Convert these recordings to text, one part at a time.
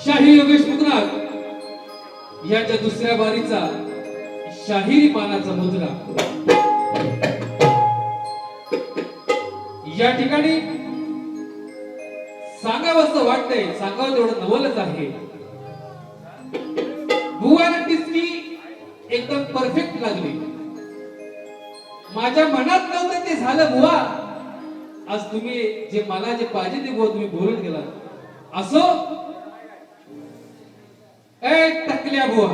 शाही योगेश मुकनाथ याच्या दुसऱ्या बारीचा शाहिरी पानाचा मुद्रा या ठिकाणी सांगावंसं वाटतंय, सांगावं तेवढं नवलच आहे. बुवाला टिचकी एकदम परफेक्ट लागली. माझ्या मनात नव्हतं ते झालं बुवा. आज तुम्ही जे मला जे पाहिजे ते बुवा तुम्ही बोलून गेला. असो ए टकल्या बुवा,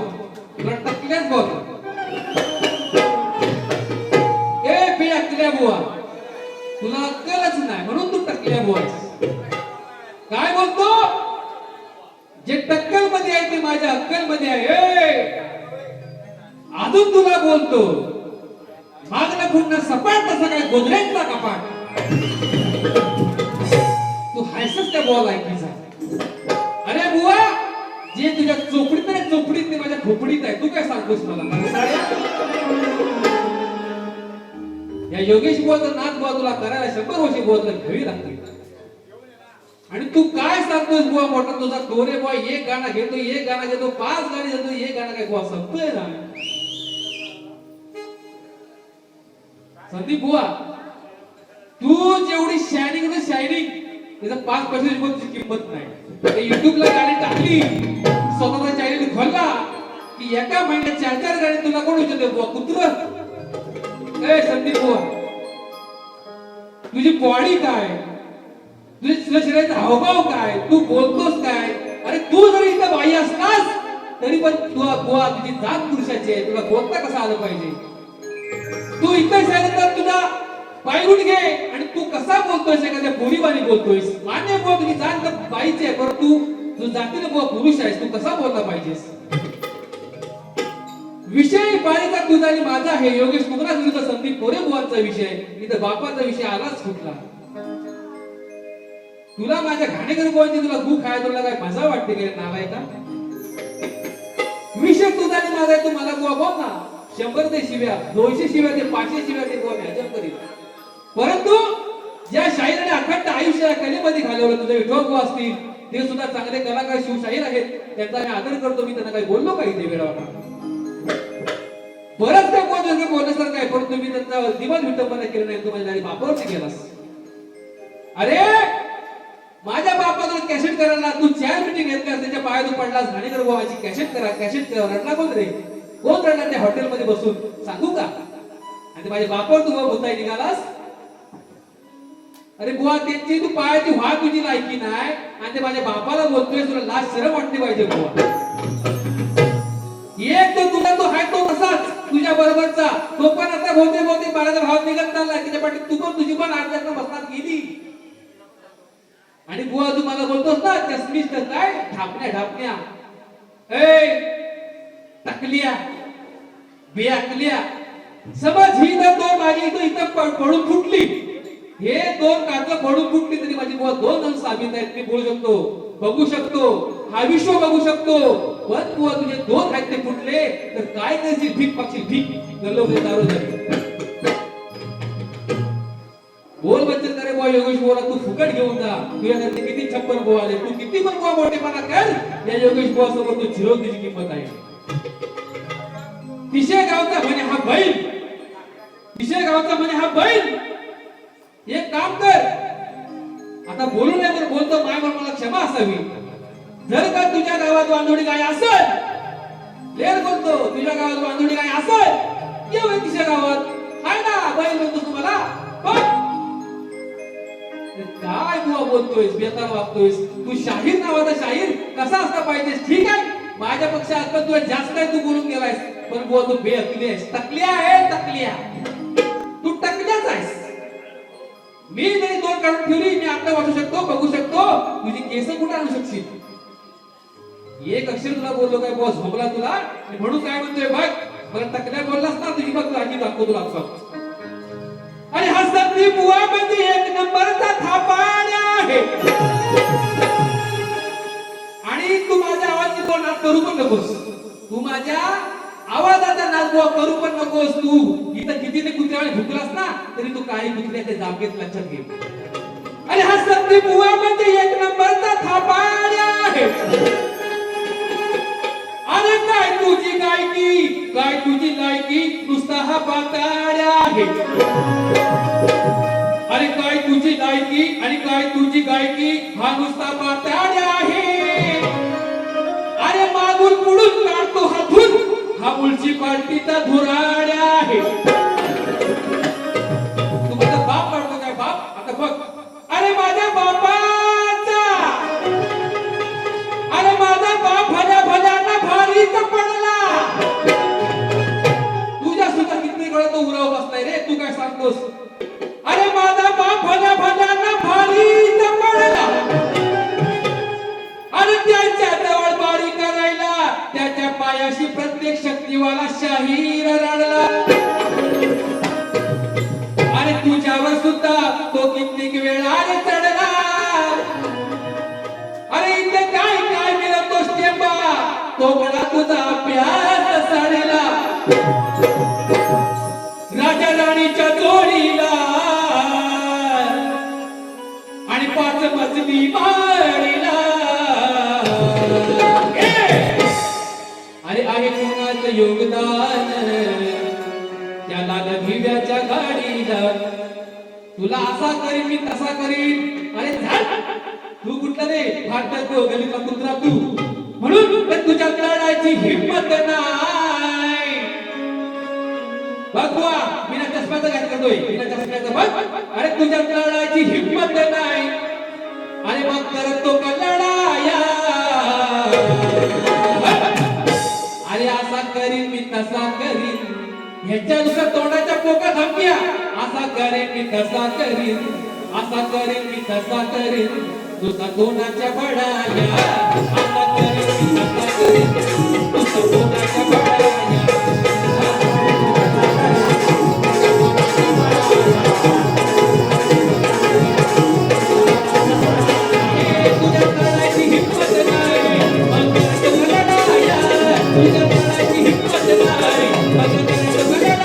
तुला टकल्याच बोल. ए बी टकल्या बुवा, तुला अक्कलच नाही म्हणून तू टकल्या बुवा. काय बोलतो? जे टक्कल मध्ये आहे ते माझ्या अक्कल मध्ये आहे. अजून तुला बोलतो मागणं पुन्हा सपाट तसं काय गोदरेजचा कपाट. तू हायसच त्या बुवा लायकीचा. अरे बुवा, जे तुझ्या चोपडीत नाही चोपडीत ते माझ्या खोपडीत आहे. तू काय सांगतोस मला? या योगेश बुवाचा नाद बुवा तुला करायला 100 वर्षे बुवा तुला घ्यावी लागतील. आणि तू काय सांगतोस बुवा? मोठा तुझा डोरे बुवा एक गाणं घेतो, एक गाणं घेतो, 5 गाणी घेतो, एक गाणं काय बुवा संपतोय ना. संदीप बुवा, तू जेवढी शायनिंग ना शायनिंग त्याचा 5 पैशाची किंमत नाही. युट्यूबला गाणी टाकली, स्वतःचा चॅनल खोलला की एका महिन्यात 4-4 गाणी तुला कोण विचारते बुवा? कुत्र. ए संदीप बुवा, तुझी बॉडी काय, तुझ्या शरीराचा हावभाव काय, तू बोलतोस काय? अरे तू जरी इथं बाई असलास तरी पण तुला बुवा तुझी जात पुरुषाची आहे. तुला बोलता कसं आलं पाहिजे? तू इथं सांगितलं तुझा पायगुट घे आणि तू कसा बोलतोयस? एखाद्या बोलीवानी बोलतोयस. मान्य बुवा तुझी जात तर बाईची आहे, परंतु तू जातीने बुवा पुरुष आहेस. तू कसा बोलला पाहिजेस? विषय बाळीचा तुझा आणि माझा आहे. योगेश मुकनाथ विरुद्ध संदीप मोरे बुवांचा विषय. इथं बापाचा विषय आलाच कुठला. तुला माझ्या घाणेकर बुवांची तुला गु खाय तुला काय मजा वाटते का नालायका? विषय तुझा आणि माझा आहे. तू मला बुवा बोल ना. 100 ते शिव्या, 200 शिव्या ते 500 शिव्या ते बुवा मॅजम करीत. परंतु ज्या शाहीराने अखंड आयुष्य कलेमध्ये घालवलं, तुझे विठोबा असतील, ते सुद्धा चांगले कलाकार शिवशाहीर आहेत, त्यांचा मी आदर करतो. मी त्यांना काही बोललो काही ते वेळावर बरंच काय बोलण्यासारखं आहे, परंतु मी त्यांचा दिवस विटंबना केलं नाही. तू माझ्या बापावरती गेलास. अरे माझ्या बापाकडे कॅसेट करायला तू 4 मीटिंग घेतल्यास, त्याच्या पायात पडलास. घाणेकर बाबाची कॅसेट करा रडला कोण रे? कोण रडला त्या हॉटेलमध्ये बसून? सांगू का? आणि माझ्या बापावर तू भूताई निघालास. अरे बुवा, त्यांची तू पायाची व्हा तुझी लायकी नाही, आणि ते माझ्या बापाला बोलतोय. तुला लाज शरम वाटली पाहिजे बुवा. एक तो तुला तो हाय तो तसाच तुझ्या बरोबरचा, तो पण आता बहुतेक बाळाचा भाव निघत चाललाय. त्याच्या पाठी तू पण तुझी पण अर्ध्यात बसणार गेली. आणि बुवा तू मला बोलतोस ना चष्मीस काय ढापण्या टाकलिया बेअकलिया. समज ही तर दोन माझी इथं पडून फुटली, हे दोन कागद पडून फुटली तरी माझी बुवा 2 अंश साबित आहेत. मी बोलू शकतो, बघू शकतो, हा विश्व बघू शकतो. पण बुवा तुझे 2 आहेत ते फुटले तर काय करशील? भीक पाक्षी भीक गल्लोबे दारू झाली. बोल बच्चन करे बुवा योगेश बुवा, तू फुकट घेऊन जा. तुझ्यासाठी किती 56 बुवा आले, तू किती पण बुवा मोठेपणा कर, या योगेश बुवा सोबत तू झिरो तुझी किंमत आहे. तिशे गावचा म्हणे हा बैल, तिशे गावचा म्हणे हा बैल. एक काम कर, आता बोलू नये पण बोलतो, मायवर मला क्षमा असावी. जर का तुझ्या गावात वांदोडी गाय असेल, लेर बोलतो, तुझ्या गावात वांदोडी गाय असेल, येऊ तिशे गावात हाय ना बैल म्हणतो तुम्हाला. काय बुवा बोलतोयस, बेताल वागतोयस तू. शाहीर नावाचा शाहीर कसा असला पाहिजे? ठीक आहे, माझ्या पक्षात पण तुला जास्त आहे, तू बोलून गेलायस. पण बुवा तू बेअकली आहेस, टकल्या आहे टकल्या, तू टकल्याच आहेस. मी जरी 2 काढून ठेवली, मी आता वाचू शकतो, बघू शकतो. तुझी केस कुठे आणू शकशील? एक अक्षर तुला बोललो काय बुवा झोपला तुला? आणि म्हणून काय म्हणतोय बघ, मला टकल्या बोललास ना तुझी बघ आजी दाखवतो तुला आता. आणि हा संदीप बुवा म्हणजे 1 नंबरचा थापाड्या आहे. आणि तू माझ्या आवाजाचा नाद करू पण नकोस, तू माझ्या आवाजाचा नाद बुवा करू पण नकोस. तू इथं किती ते कुत्र्याने भुकलास ना तरी तू काही कुत्र्याच्या जागेत लक्षात घे. आणि हा संदीप बुवा म्हणजे 1 नंबरचा थापाड्या आहे. अरे काय तुझी गायकी, काय तुझी लायकी, नुसता हा पाताड्या आहे. अरे काय तुझी लायकी आणि काय तुझी गायकी, हा नुसता पाताड्या आहे. अरे मागून पुढून काढतो हातून, हा म्युन्सिपाल्टीचा धुराड्या आहे. तू माझा बाप काढतो काय बाप? आता बघ, अरे माझ्या बापाचा, अरे माझा बाप भल्या भारीच पडला. तुझ्या सुद्धा किती वेळा तो उराव बसलाय रे, तू काय सांगतोस? अरे माझा बाप भल्या भारीच पडला. अरे त्याच्या जवळ बारी करायला त्याच्या पायाशी प्रत्येक शक्तीवाला शाहीर रडला. अरे तुझ्यावर सुद्धा तो कित्येक वेळा चढला. अरे इथे काय काय मिळतोस टेंबा, तो बडा तुझा अभ्यास साडेला. राजा राणीच्या जोडीला आणि 5 मजली माडीला. अरे आहे कोणाचं योगदान त्याला भिव्याच्या गाडीला. तुला असा करीन मी तसा करीन. अरे तू कुठला रे भारतात गलीतला कुत्रा तू, म्हणून तुझ्या लढायची हिंमत नाही. बघवा बिना चष्म्याचा काय करतोय, बिना चष्म्याचा बघ. अरे तुझ्या लढायची हिंमत नाही, अरे मग करत तो का लढाया. अरे असा करीन मी तसा करीन, ह्याच्या दुसऱ्या तोंडाच्या पोका धमक्या. असा करेन मी तसा करीन, असा करेन मी तसा करीन, तुझा तोंडाच्या बडाया. असा करेन मी तसा करीन, तुझा तोंडाच्या बडाया. तुझ्या करायची हिंमत नाही, तुझ्या करायची हिंमत नाही, असा करेन मी तसा करीन.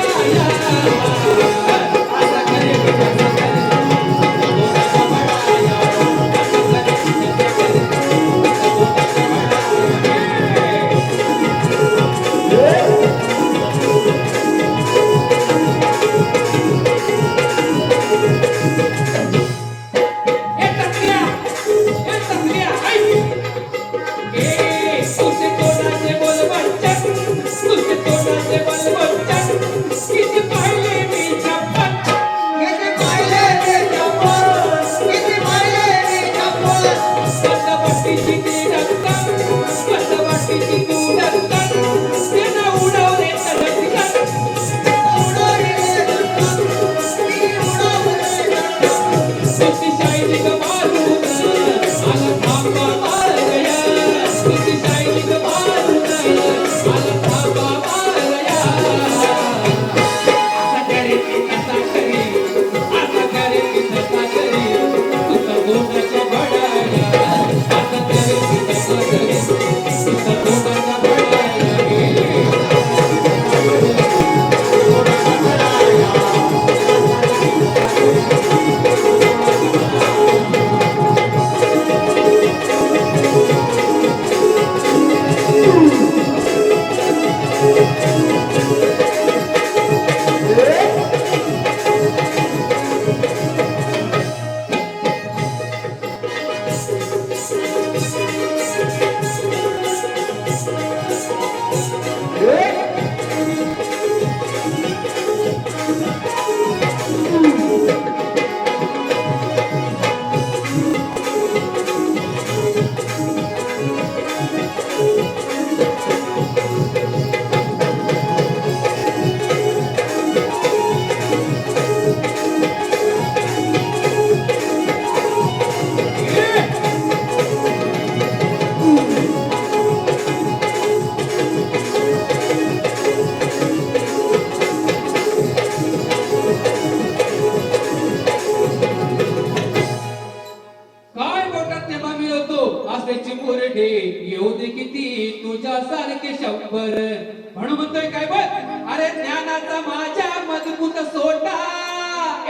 किती तुझ्यासारखे 100. म्हणून म्हणतोय काय बघ, अरे ज्ञानाचा माझ्या मजबूत सोटा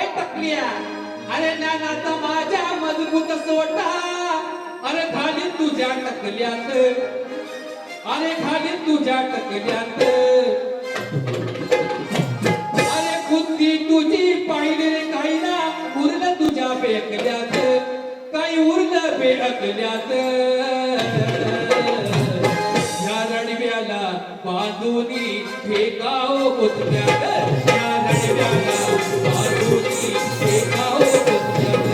ए टकल्या, अरे ज्ञानाचा माझ्या मजबूत सोटा, अरे खाली तुझ्या टकल्यात, अरे खाली तुझ्या टकल्यात, अरे बुद्धी तुझी पाहिजे काही ना उरलं तुझ्या बेकल्यात, काही उरलं बेअकल्यात. ह्या रणव्याला बांधुनी फेकाओ पुतण्यात, ह्या रणव्याला बांधुनी फेकाओ पुतण्यात,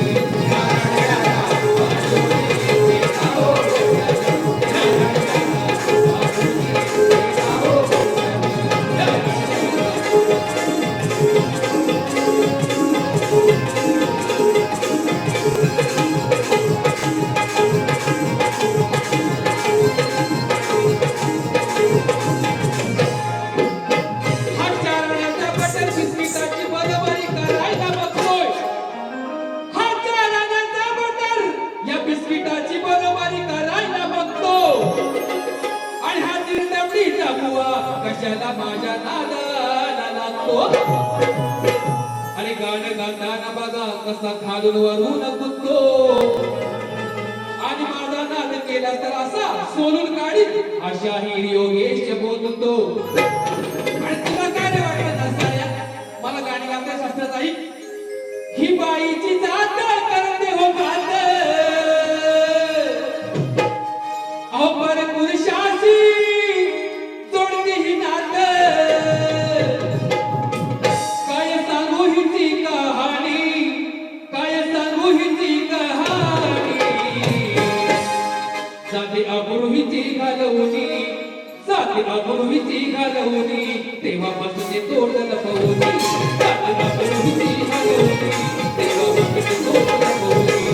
ह्या रणव्याला बांधुनी फेकाओ पुतण्यात, ह्या रणव्याला बांधुनी फेकाओ कशाला माझ्या नादाला लागतो. आणि गाणं गाताना बघा कसा खालून वरून गुंतो, आणि माझा नाद केला तर असा सोलून काढीत अशा ही योगेश बोलतो. आणि तुला काय नाही वाटत असणाऱ्या मला गाणी गाता शास्त्रात आई, ही बाईची जात करते हो गात, अहो पर पुरुषाची अपूर्वीची घालवली तेव्हापासून ते तोड लपवली, अपूर्वीची घालवली तेव्हापासून ते तोड लपवली.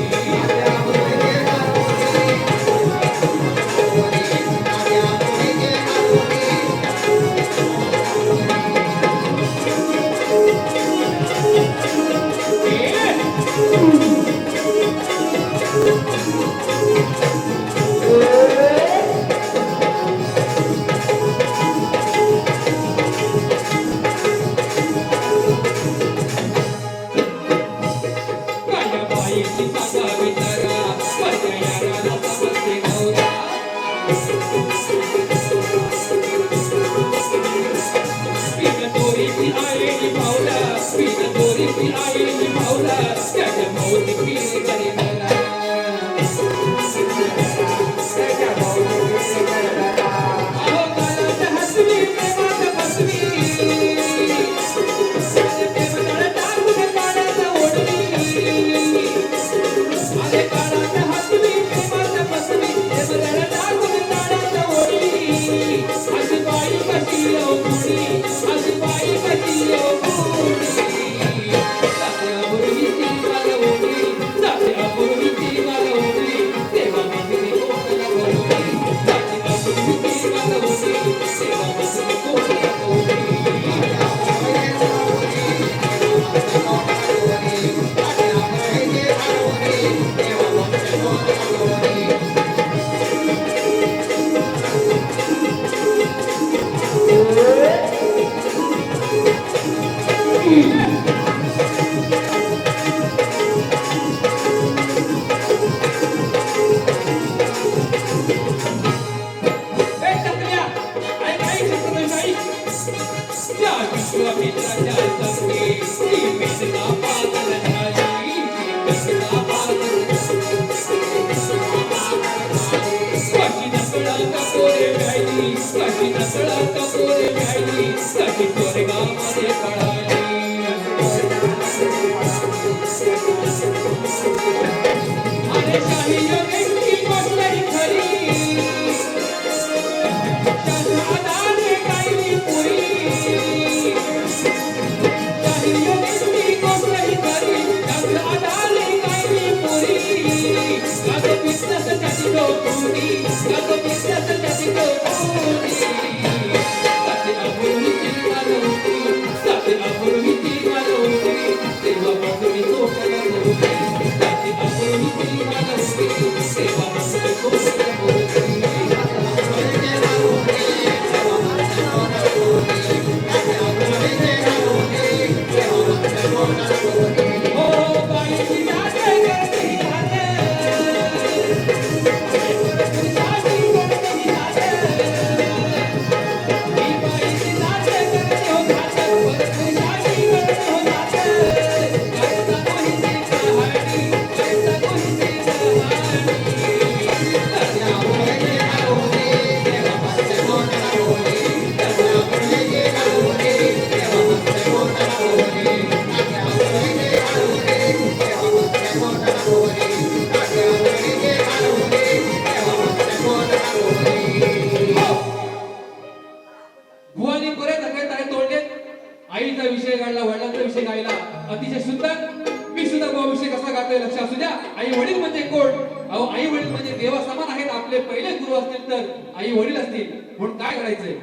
आई वडील असतील म्हणून काय करायचंय?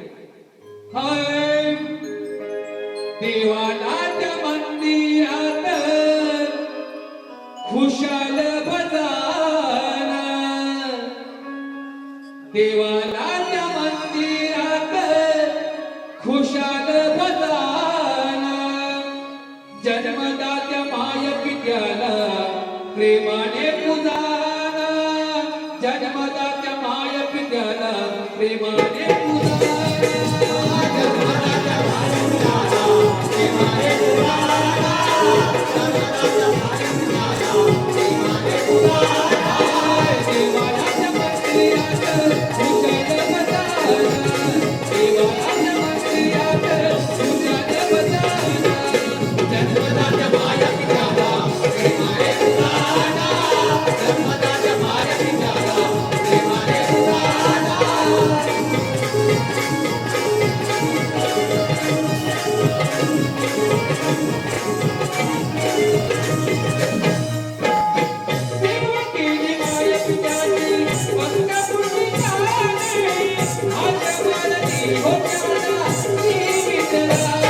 हाय देवाच्या मंदिरात खुशाल भजना, देवाच्या मंदिरात खुशाल भजना, जन्मदात्या माय पित्याला प्रेमाने पूजाना, जन्मदात्या माय पित्याला प्रेमाने पूजाना, जन्मदात्या माय पित्याला प्रेमाने पूजाना, जन्मदात्या माय पित्याला प्रेमाने पूजाना, देवाच्या मंदिरात खुशाल भजना, देवाच्या मंदिरात खुशाल भजना, जन्मदात्या माय पित्याला प्रेमाने पूजाना, जन्मदात्या माय पित्याला प्रेमाने पूजाना. सेवा केली माय पित्याची पंकपुटी गाणे, आज वारली होत्याला जीवित राणे.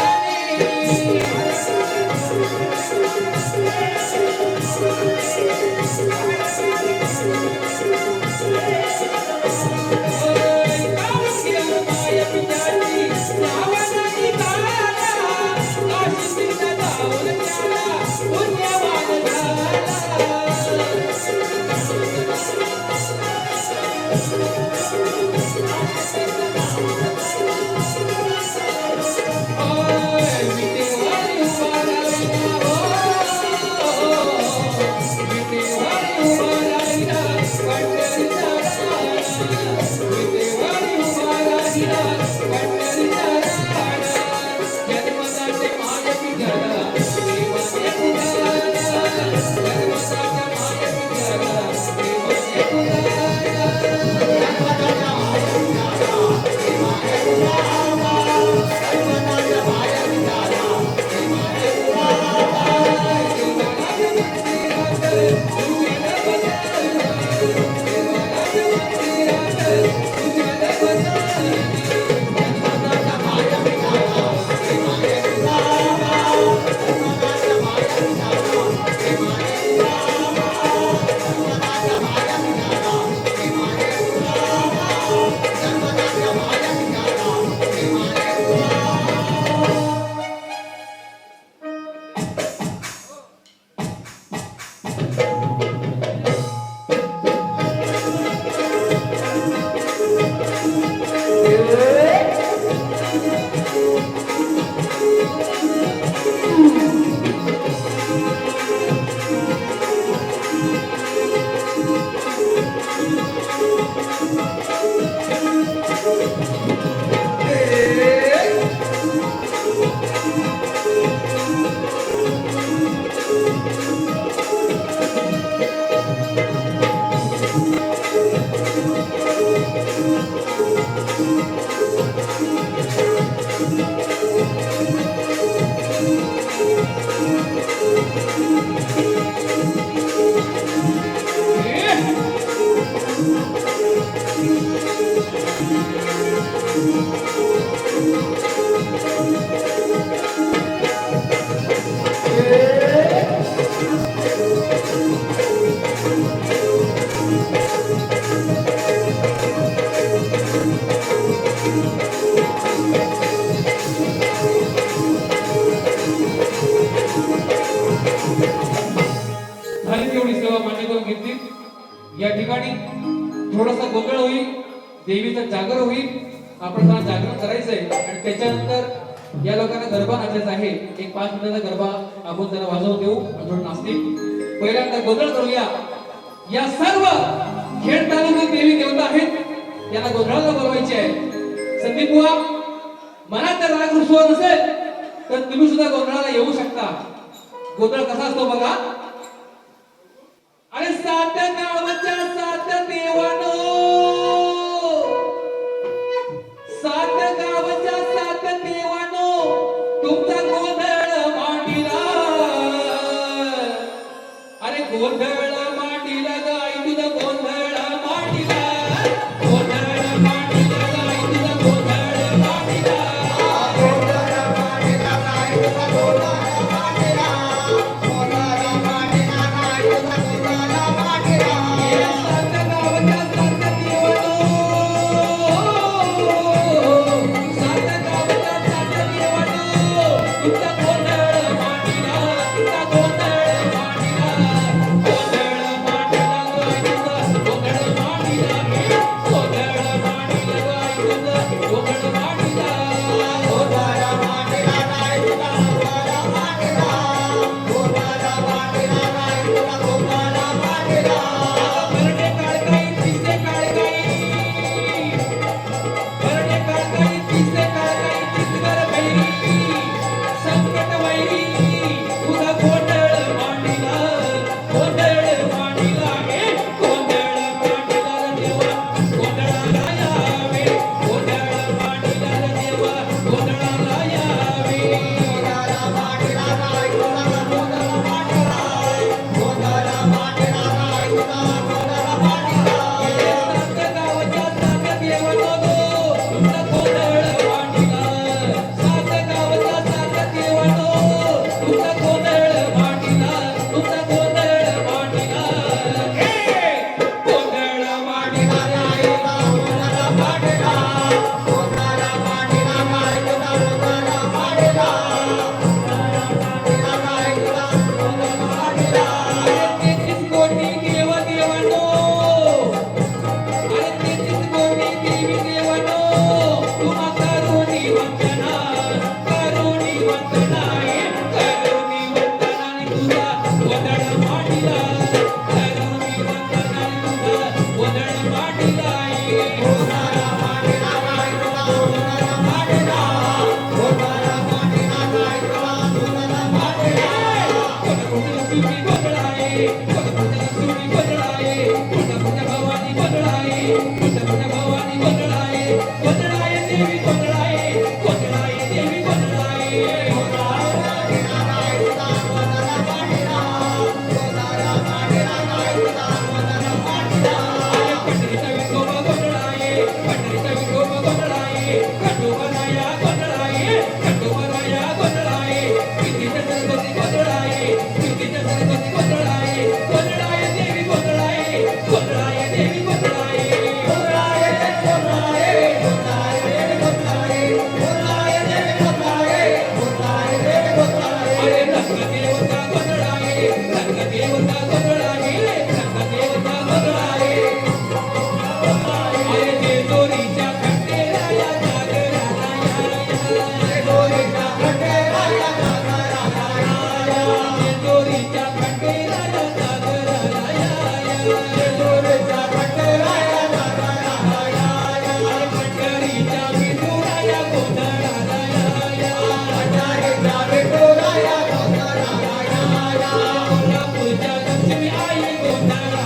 माय पित्याची नावाची गाणा, काशीचा जाऊन त्याला पुण्यवान झाला. या ठिकाणी थोडासा गोंधळ होईल, देवीचं जागर होईल, आपण त्याला जागरण करायचंय आणि त्याच्यानंतर या लोकांना गरबा नाचायचा आहे. एक 5 मिनिटाचा गरबा आपण त्याला वाजवून देऊ, थोडं नाचतील. पहिल्यांदा गोंधळ करूया. या सर्व खेड तालुक्यात देवी देवता आहेत, यांना गोंधळाला बोलवायचे आहे. संदीप बुवा, मनात जर राग रुसवा नसेल तर तुम्ही सुद्धा गोंधळाला येऊ शकता. गोंधळ कसा असतो बघा. अरे सात गावच्या सात देवानो, सात गावच्या सात देवानो, तुमचा गोंधळ मांडीला. अरे गोंधळ मांडीला गाय, तुझा गोंधळ मांडीला, गोंधळ मांडीला. देवी गोंधळाये गोंधळाये देवी गोंधळाये पंढरीचा विठोबा गोंधळाये पंढरीचा विठोबा गोंधळाये खंडोबाराया गोंधळाये खंडोबाराया गोंधळाये कितीच्या सरस्वती गोंधळाये कितीच्या सरस्वती गोंधळाये गोंधळाये देवी गोंधळाये गोंधळाये देवी गोंधळाये गोंधळाये गोंधळाये गोंधळाये देवी गोंधळाये गोंधळाये देवी गोंधळाये गोंधळाये देवी गोंधळाये अरे रंगदेवता गोंधळाये रंगदेवता गोंधळाये रंगदेवता गोंधळाये अरे जेजोरीच्या खंडेराया जागराला जेजोरीच्या खंडेराया जागराला जेजोरीच्या खंडेराया जागराला जेजोरीच्या खंडेराया जागराला अरे पंढरीच्या विठुराया गोंधळाला पंढरीच्या विठुराया गोंधळाला कोल्हापूरच्या लक्ष्मी आई गोंधळाला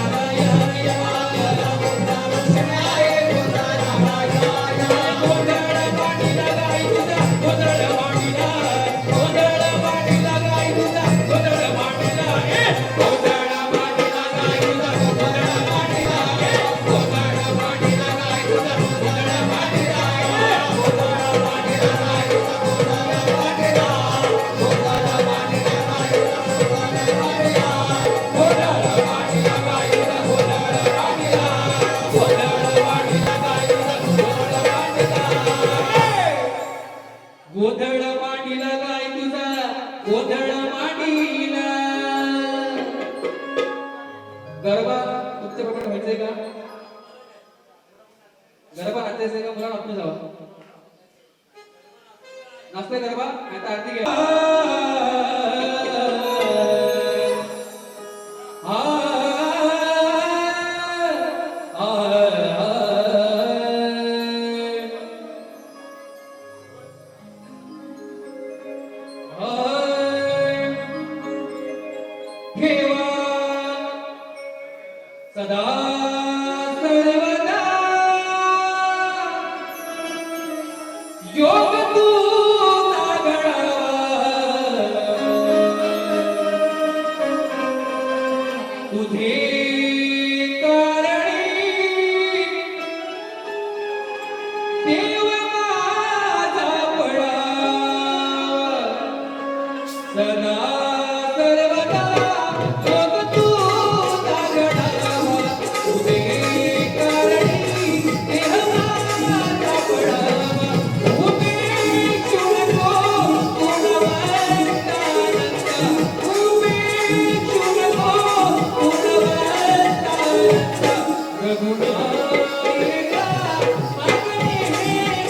गोधळ मांडीला गाय तुझा गोधळ मांडीला गरबा उच्चप्रमाणे व्हायचंय का गरबा नाचायचंय का मुलांना आपण जावं नाचतंय गरबा आता आरती घ्या ठेवा सदा सर्वदा योग तू तुझे कारणी देव माझा पडावा सदा सर्वदा योग तू जागडावा तुझे कारणी देव माझा पडावा उपेक्षू नको गुणवंतानंद उपेक्षू नको गुणवंतानंद रघुनायका मागणी हे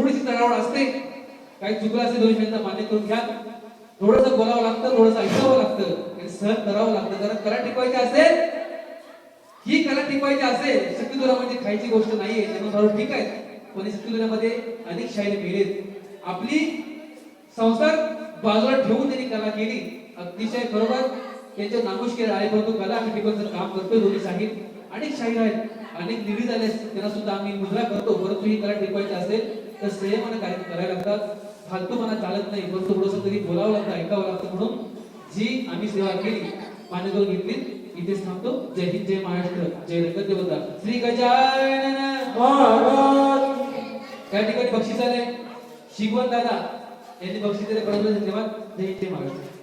थोडीशी चढावड असते, काही चुकलं असेल दोन शब्द मान्य करून घ्या. थोडंसं बोलावं लागतं, थोडंसं ऐकावं लागतं आणि सहन करावं लागतं. कारण कला टिकवायची असेल, ही कला टिकवायची असेल, शक्तिधुरा म्हणजे खायची गोष्ट नाहीये. जन्मधारू ठीक आहे, पण शक्तिधुरामध्ये अनेक शाहीर मेलेत. आपली संसार बाजूला ठेवून त्यांनी कला केली. अतिशय खरोखर त्यांच्या नामोश केलं आहे, परंतु कला आम्ही टिकवण्याचं काम करतोय. दोन्ही शाहीर अनेक शाहीर आहेत, अनेक निधी झाले, त्यांना सुद्धा आम्ही मुद्रा करतो. परंतु ही कला टिकवायची असेल तर संयमाने कार्य करायला लागतात. फालतूपणा चालत नाही, परंतु थोडंसं तरी बोलावं लागतं, ऐकावं लागतं. म्हणून जी आम्ही सेवा केली, मान्य करून घेतली, इथेच थांबतो. जय हिंद, जय महाराष्ट्र, जय रंगत देवता, श्री गजानन महाराज. त्या ठिकाणी बक्षीस आले शिकवण दादा यांनी बक्षीस दिले. परंतु धन्यवाद. जय हिंद, जय महाराष्ट्र.